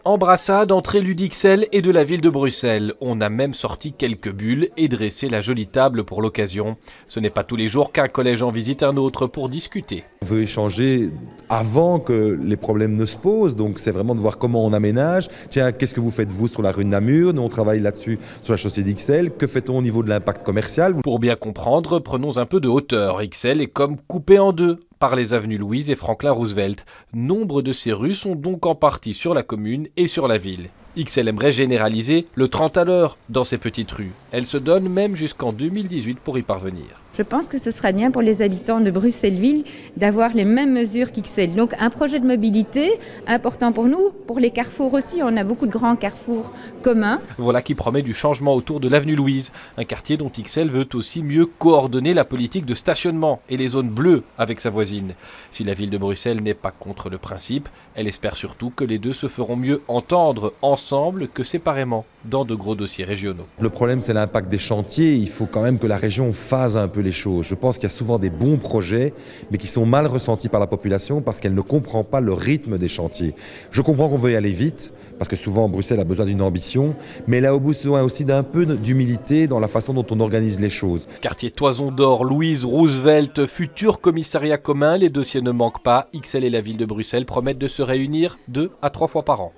Embrassade entre élus d'IXL et de la ville de Bruxelles. On a même sorti quelques bulles et dressé la jolie table pour l'occasion. Ce n'est pas tous les jours qu'un collège en visite un autre pour discuter. On veut échanger avant que les problèmes ne se posent, donc c'est vraiment de voir comment on aménage. Tiens, qu'est-ce que vous faites vous sur la rue de Namur? Nous on travaille là-dessus sur la chaussée d'IXL. Que fait-on au niveau de l'impact commercial? Pour bien comprendre, prenons un peu de hauteur. IXL est comme coupé en deux par les avenues Louise et Franklin Roosevelt. Nombre de ces rues sont donc en partie sur la commune et sur la ville. IXL aimerait généraliser le 30 à l'heure dans ces petites rues. Elle se donne même jusqu'en 2018 pour y parvenir. Je pense que ce serait bien pour les habitants de Bruxelles-Ville d'avoir les mêmes mesures qu'IXL. Donc un projet de mobilité important pour nous, pour les carrefours aussi. On a beaucoup de grands carrefours communs. Voilà qui promet du changement autour de l'avenue Louise, un quartier dont IXL veut aussi mieux coordonner la politique de stationnement et les zones bleues avec sa voisine. Si la ville de Bruxelles n'est pas contre le principe, elle espère surtout que les deux se feront mieux entendre ensemble que séparément dans de gros dossiers régionaux. Le problème, c'est l'impact des chantiers. Il faut quand même que la région phase un peu les choses. Je pense qu'il y a souvent des bons projets, mais qui sont mal ressentis par la population parce qu'elle ne comprend pas le rythme des chantiers. Je comprends qu'on veuille aller vite, parce que souvent Bruxelles a besoin d'une ambition, mais elle a besoin aussi d'un peu d'humilité dans la façon dont on organise les choses. Quartier Toison d'Or, Louise, Roosevelt, futur commissariat commun, les dossiers ne manquent pas. IXL et la ville de Bruxelles promettent de se réunir 2 à 3 fois par an.